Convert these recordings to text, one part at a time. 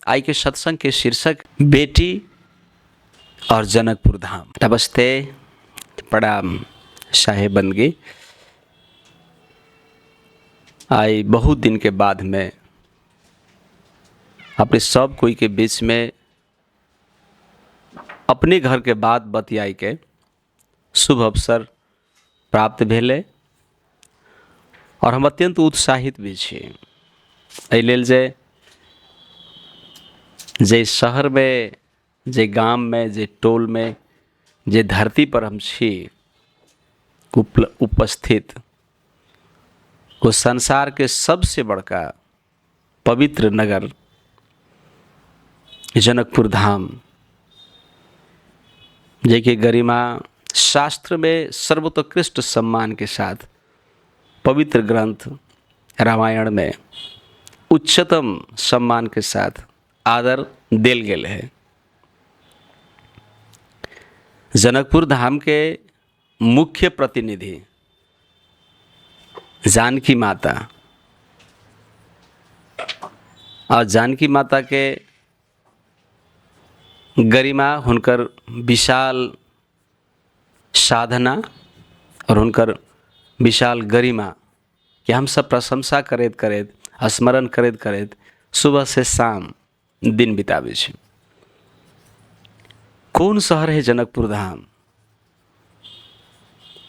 आई के सत्संग के शीर्षक बेटी और जनकपुर धाम। नमस्ते, प्रणाम साहेब बंदगी। आई बहुत दिन के बाद में अपने सब कोई के बीच में अपने घर के बात बतियाई के शुभ अवसर प्राप्त भेले और हम अत्यंत उत्साहित भी छी। एहि लेल जे शहर में, जे गाम में, जे टोल में, जे धरती पर हम छी उपस्थित, वो संसार के सबसे बड़का पवित्र नगर जनकपुर धाम, जेके गरिमा शास्त्र में सर्वोत्कृष्ट सम्मान के साथ पवित्र ग्रंथ रामायण में उच्चतम सम्मान के साथ आदर देल गेल है। जनकपुर धाम के मुख्य प्रतिनिधि जानकी माता और जानकी माता के गरिमा, हुनकर विशाल साधना और हुनकर विशाल गरिमा कि हम सब प्रशंसा करैत करैत, स्मरण करैत करैत सुबह से शाम दिन बिताबै छी। कौन शहर है जनकपुर धाम?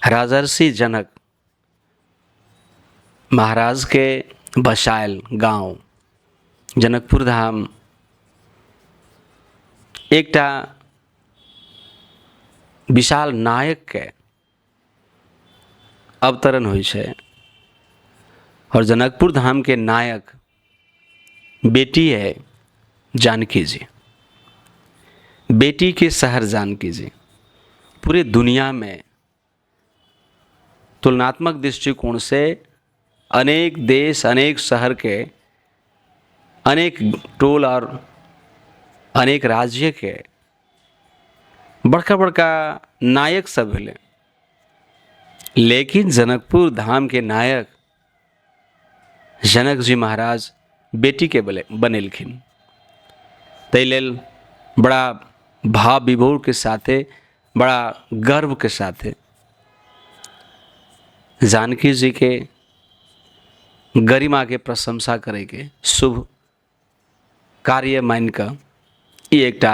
राजर्षि जनक महाराज के बसायल गांव जनकपुर धाम एकटा विशाल नायक के अवतरण होइ छै और जनकपुर धाम के नायक बेटी है जानकी जी। बेटी के शहर जानकी जी पूरे दुनिया में तुलनात्मक दृष्टिकोण से अनेक देश, अनेक शहर के, अनेक टोल और अनेक राज्य के बड़का बड़का नायक सब भेले, लेकिन जनकपुर धाम के नायक जनक जी महाराज बेटी के बनेलखिन। ताहि लेल बड़ा भाव विभोर के साथे, बड़ा गर्व के साथे जानकी जी के गरिमा के प्रशंसा करे के शुभ कार्य मान कर ये एकटा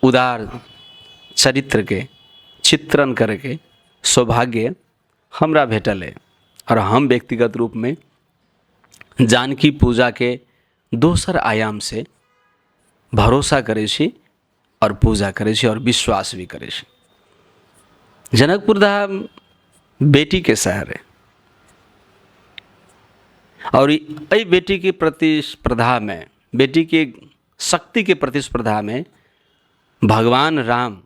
उदार चरित्र के चित्रण करे के सौभाग्य हमरा भेटल है और हम व्यक्तिगत रूप में जानकी पूजा के दोसर आयाम से भरोसा करे छी और पूजा करे छी और विश्वास भी करे छी। जनकपुर धाम बेटी के शहर है और ये बेटी की प्रतिस्पर्धा में, बेटी की शक्ति के प्रतिस्पर्धा में भगवान राम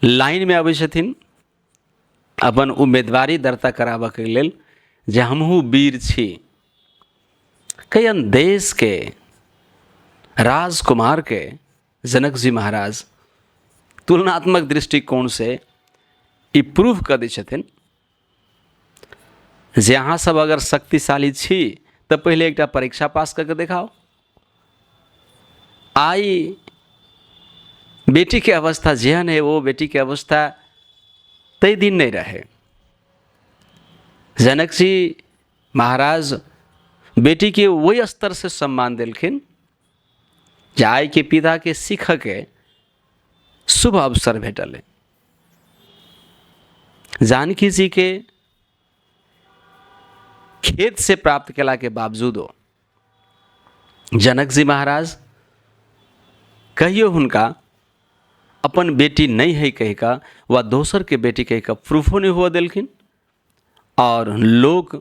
लाइन में आबै छथिन अपन उम्मीदवारी दर्ता कराबऽ के लेल जे हमहूँ वीर छी। कईन देश के राजकुमार के जनक जी महाराज तुलनात्मक दृष्टिकोण से ई प्रूफ कर दै छथिन जे अहाँ सब अगर शक्तिशाली छी तो पहले एकटा परीक्षा पास करके दिखाओ। आई बेटी के अवस्था जेहन है, वो बेटी के अवस्था तय दिन नहीं रहे। जनक जी महाराज बेटी के वही स्तर से सम्मान दिलखिन जे आई के पिता के सीख के शुभ अवसर भेटल है। जानकी जी के खेत से प्राप्त केला के बावजूदो जनक जी महाराज कहियो हुनका अपन बेटी नहीं है कह का व दोसर के बेटी कह का प्रूफो नहीं हुआ दिलखिन और लोग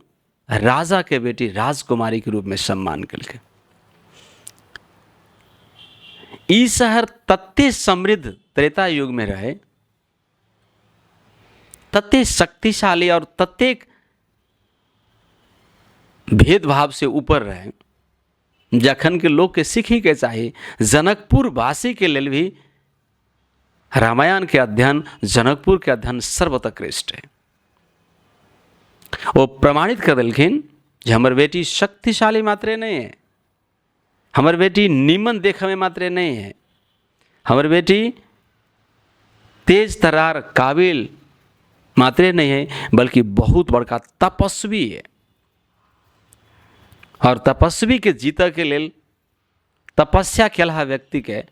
राजा के बेटी राजकुमारी के रूप में सम्मान कलके। ई शहर तत्ते समृद्ध त्रेता युग में रहे, तत्ते शक्तिशाली और तत्ते भेदभाव से ऊपर रहे, जखन के लोग के सीखी के चाहिए। जनकपुर वासी के लेल भी रामायण के अध्ययन, जनकपुर के अध्ययन सर्वोत्कृष्ट है। वो प्रमाणित कर दिलखिन जे हमर बेटी शक्तिशाली मात्रे नहीं है, हमर बेटी नीमन देखे में मात्र नहीं है, हमर बेटी तेज तरार काबिल मात्र नहीं है, बल्कि बहुत बड़का तपस्वी है। और तपस्वी के जीत के लेल तपस्या केलहा व्यक्ति के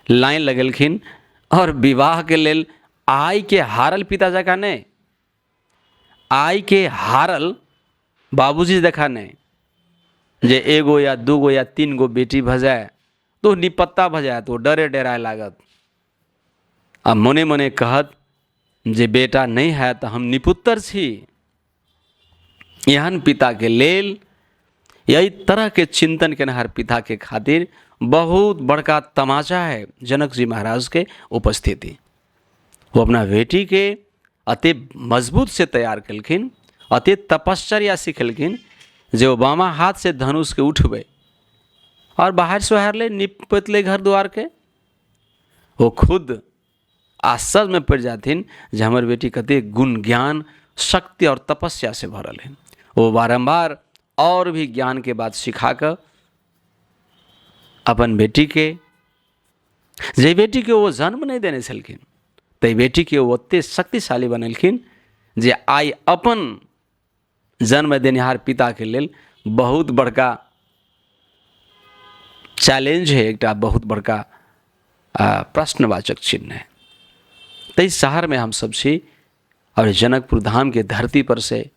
लाइन लगलखिन और विवाह के लेल आय के हारल पिता जका नहीं, आय के हारल बाबूजी देखा नहीं, जे एगो या दूगो या तीन गो बेटी भ जाए तो निपत्ता भ जाए तो डरे डराए लागत। आ मने मने कहत जे बेटा नहीं है तो हम निपुत्र छी। एहन पिता के लेल यही तरह के चिंतन केनहार पिता के खातिर बहुत बड़का तमाचा है जनक जी महाराज के उपस्थिति। वो अपना बेटी के अति मजबूत से तैयार कलखिन, अति तपश्चर्या सिखलखिन, जो बामा हाथ से धनुष के उठबे और बाहर से बाहर ले निपत ले घर द्वार के। वो खुद आश्चर्य में पड़ जाथिन जे हमर बेटी कते गुण ज्ञान शक्ति और तपस्या से भरल है। वो बारंबार और भी ज्ञान के बात सिखा कर अपन बेटी के, जे बेटी के वो जन्म नहीं देने छलखिन ते बेटी के वो ओते शक्तिशाली बनलखिन जे आइ अपन जन्म देनिहार पिता के लेल बहुत बड़का चैलेंज है, एक बहुत बड़का प्रश्नवाचक चिन्ह है। तो शहर में हम सब छी और जनकपुर धाम के धरती पर से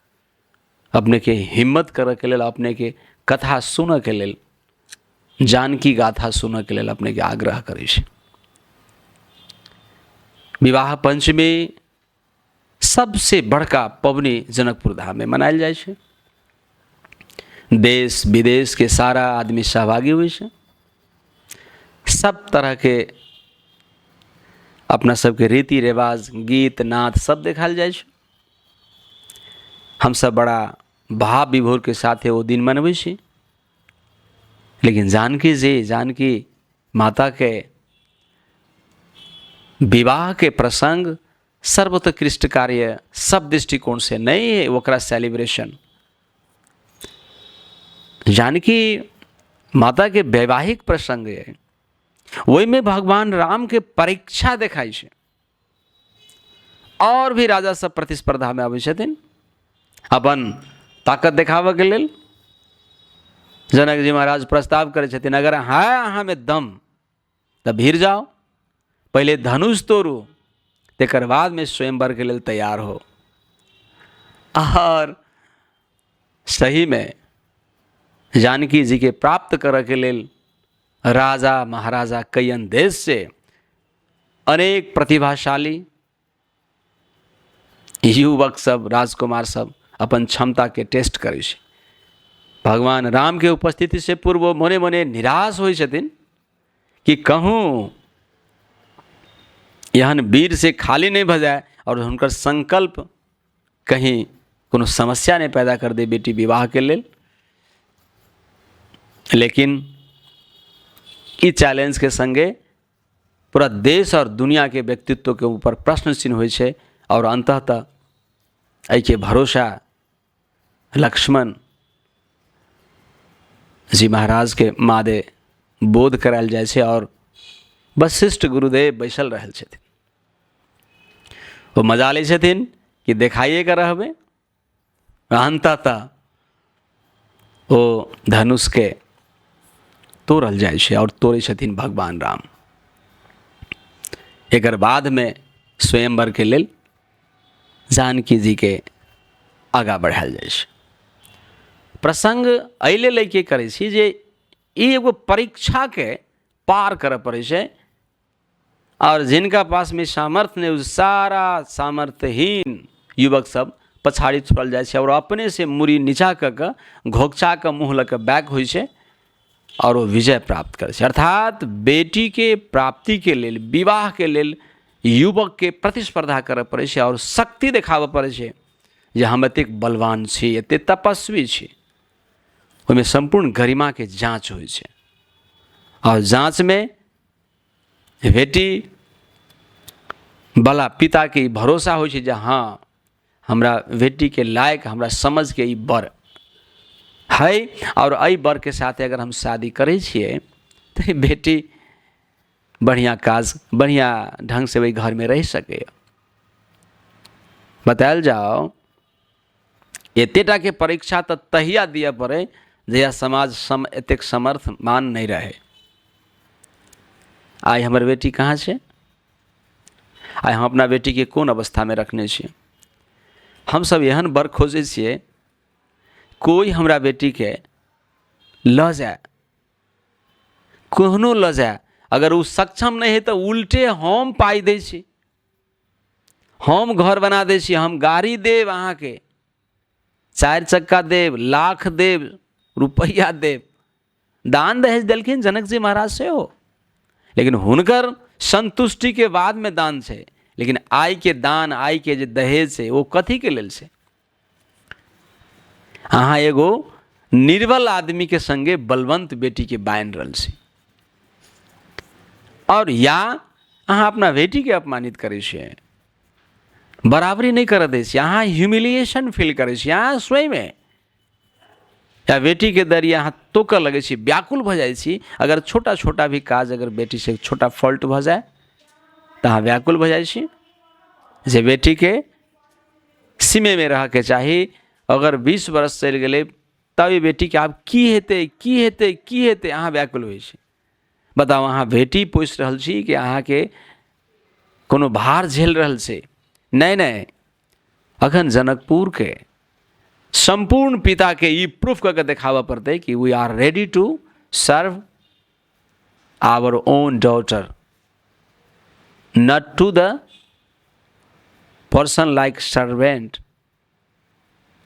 अपने के हिम्मत करे के लेल, अपने के कथा सुन के लेल, जानकी गाथा सुन के लेल अपने के आग्रह करे छी। विवाह पंचमी सबसे बड़का पवनी जनकपुर धाम में मनायल जाए छे। देश विदेश के सारा आदमी सहभागी हुए छे। सब तरह के अपना सबके रीति रिवाज गीत नाद सब देखाल जाए छे। हम सब बड़ा भाव विभोर के साथ वो दिन मनबै छी। लेकिन जानकी माता के विवाह के प्रसंग सर्वोत्कृष्ट कार्य सब दृष्टिकोण से नहीं है ओकरा सेलिब्रेशन। जानकी माता के वैवाहिक प्रसंग है, वही में भगवान राम के परीक्षा देखाई छे। और भी राजा सब प्रतिस्पर्धा में आबै छथिन अपन ताकत देखाबऽ के लेल। जनक जी महाराज प्रस्ताव करे छथिन, अगर है अहाँ में दम तो भीड़ जाओ, पहले धनुष तोड़ू, तेकर बाद में स्वयंवर के लेल तैयार हो। और सही में जानकी जी के प्राप्त करे के लेल राजा महाराजा कईयन देश से अनेक प्रतिभाशाली युवक सब, राजकुमार सब अपन क्षमता के टेस्ट करे छे। भगवान राम के उपस्थिति से पूर्व मने मने निराश होइ छथिन कि कहूँ एहन वीर से खाली नहीं भ जाए और हुनकर संकल्प कहीं कोनो समस्या नहीं पैदा कर दे बेटी विवाह के लेल। लेकिन इस चैलेंज के संगे पूरा देश और दुनिया के व्यक्तित्व के ऊपर प्रश्न चिन्ह होइ छे। और अंततः एहि के भरोसा लक्ष्मण जी महाराज के मादे बोध करायल जाए छे और वशिष्ठ गुरुदेव बैसल रहल छथिन। वो मजा ले छथिन कि देखाइए कर रहबे। अंततः वो धनुष के तोड़ल जाए छे और तोड़े छथिन भगवान राम। एकर बाद में स्वयंवर के लेल जानकी जी के आगा बढ़ायल जाए छे। प्रसंग अइले लेके करे छी जे ई एगो परीक्षा के पार करे पड़े छे और जिनका पास में सामर्थ्य नहीं, सारा सामर्थ्यहीन युवक सब पछाड़ी छोड़ल जाए छे और अपने से मुड़ी नीचा क घोकचा के मुँह लऽ के बैक होइ छे और वो विजय प्राप्त करे छे। अर्थात बेटी के प्राप्ति के लेल, विवाह के लेल युवक के प्रतिस्पर्धा करे पड़े छे और शक्ति देखाबऽ पड़े छे जे हम एतेक बलवान छी, एते तपस्वी छी। ओहिमे संपूर्ण गरिमा के जांच होइ छे और जांच में बेटी वाला पिता के भरोसा होइ छे जे हाँ हमरा बेटी के लायक, हमरा समझ के ई बर है और एहि बर के साथ अगर हम शादी करै छियै तो बेटी बढ़िया काज बढ़िया ढंग से वही घर में रह सके। बतायल जाओ एतेटा के परीक्षा तो तहिया दिया पड़े जहिया समाज एतेक समर्थ मान नहीं रहे। आई हमर बेटी कहाँ छै? आई हम अपना बेटी के कोन अवस्था में रखने छियै? हम सब एहन बर खोजे छियै कोई हमरा बेटी के ल जाए, कोहनो ल जाए। अगर वो सक्षम नहीं है तो उल्टे हम पाई दै छी, हम घर बना दै छी, हम गाड़ी देव, अहाँ के 4 चक्का देव, लाख देव, रुपया देव। दान दहेज देलखिन जनक जी महाराज से हो, लेकिन हुनकर संतुष्टि के बाद में दान छै। लेकिन आई के दान, आई के जे दहेज छै वो कथी के लेल छै? अहाँ एगो निर्बल आदमी के संगे बलवंत बेटी के बांध रहल छी, और या अहाँ अपना बेटी के अपमानित करै छियै, बराबरी नहीं कर दै छी, अहाँ ह्यूमिलिएशन फील करै छी। अहाँ स्वयं या बेटी के दर अहाँ तोकऽ लगै छी, व्याकुल भऽ जाइ छी। अगर छोटा छोटा भी काज अगर बेटी से छोटा फॉल्ट भऽ जाए तो अहाँ व्याकुल भऽ जाइ छी जे बेटी के सीमे में रह के चाही। अगर 20 बरस चलि गेलै तब बेटी के आब की हेतै, की हेतै, की हेतै, अहाँ व्याकुल होइ छी। बताओ अहाँ बेटी पोसि रहल छी कि अहाँ के कोनो भार झेल रहल छै? नहीं नहीं, अखन जनकपुर के संपूर्ण पिता के ई प्रूफ करके देखावा पड़ते कि we are ready to serve our own daughter, not to the person like servant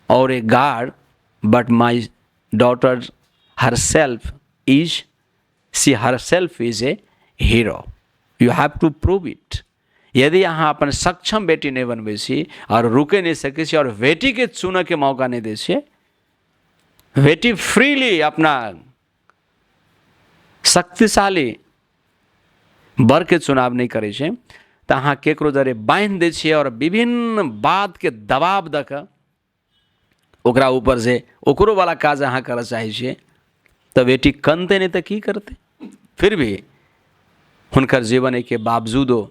और a guard, but my daughter herself is, she herself is a hero. You have to prove it. यदि अहाँ अपन सक्षम बेटी नहीं बनबै छी और रुके नहीं सकै छी और बेटी के चुनऽ के मौका नहीं दै छियै, बेटी फ्रीली अपना शक्तिशाली वर के चुनाव नहीं करै छै तो अहाँ केकरो जरे बांध दै छियै और विभिन्न बात के दबाव दऽ कऽ ओकरा ऊपर से ओकरो वाला काज अहाँ करऽ चाहै छियै तो बेटी कनतै नहीं तो की करतै? फिर भी हुनकर जीवन के बावजूदो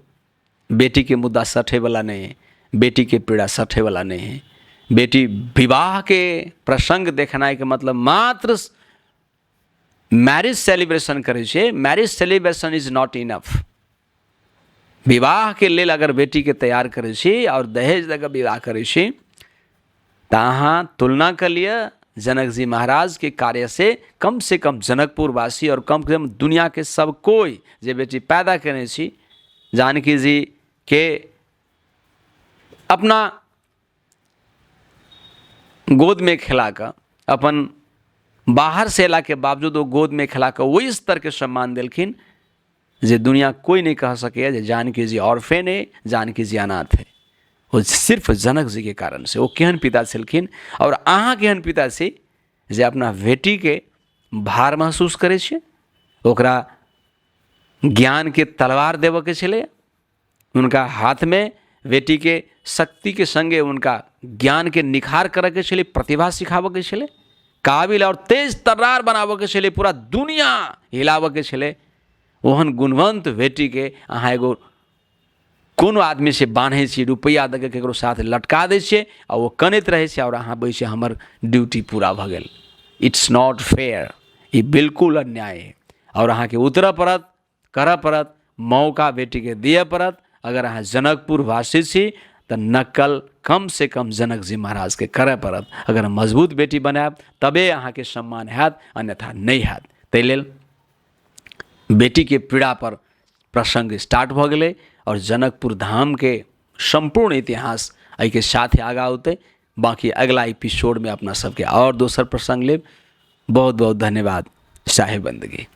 बेटी के मुद्दा सठे वाला नहीं है, बेटी के पीड़ा सठे वाला नहीं है। बेटी विवाह के प्रसंग देखनाइ के मतलब मात्र मैरिज सेलिब्रेशन करे छे। Marriage celebration is not enough. विवाह के लेल अगर बेटी के तैयार करे छी और दहेज दऽ कऽ विवाह करे छी तो अहाँ तुलना कर लिया जनक जी महाराज के कार्य से कम जनकपुर वासी और कम से कम दुनिया के सब कोई जे बेटी पैदा करने छी जानकी जी के अपना गोद में खिला कर, अपन बाहर से अला के बावजूद वो गोद में खिला कर वही स्तर के सम्मान दिलखिन जे दुनिया कोई नहीं कह सके जे जानकी जी ऑर्फेन है, जानकी जी अनाथ है। वो सिर्फ जनक जी के कारण से। वो केहन पिता छलखिन और अहाँ केहन पिता छी जे अपना बेटी के भार महसूस करे छे, ओकरा ज्ञान के तलवार देव के छले, उनका हाथ में बेटी के शक्ति के संगे उनका ज्ञान के निखार करे के छले, प्रतिभा सिखाव के छले, काबिल और तेज तर्रार बनाव के छले, पूरा दुनिया हिलाव के छले। ओहन गुणवंत बेटी के अहाँ एगो कोनो आदमी से बांधे छी, रुपया दऽ के केकरो साथ लटका दै छियै और वो कनैत रहे छै और अहाँ बैसे हमर ड्यूटी पूरा भऽ गेल। इट्स नॉट फेयर, ये बिल्कुल अन्याय है और अहाँ के उतरऽ पड़त, करऽ पड़त, मौका बेटी के दिअ पड़त। अगर अहाँ जनकपुर वासी छी तो नकल कम से कम जनक जी महाराज के करऽ पड़त। अगर मजबूत बेटी बनायब तबे अहाँ के सम्मान हैत, अन्यथा नहीं हैत। ताहि लेल बेटी के पीड़ा पर प्रसंग स्टार्ट भऽ गेलै और जनकपुर धाम के संपूर्ण इतिहास एहि के साथ आगा होते। बाकी अगला एपिसोड में अपना सबके और दोसर प्रसंग लेब। बहुत बहुत धन्यवाद। साहेब बंदगी।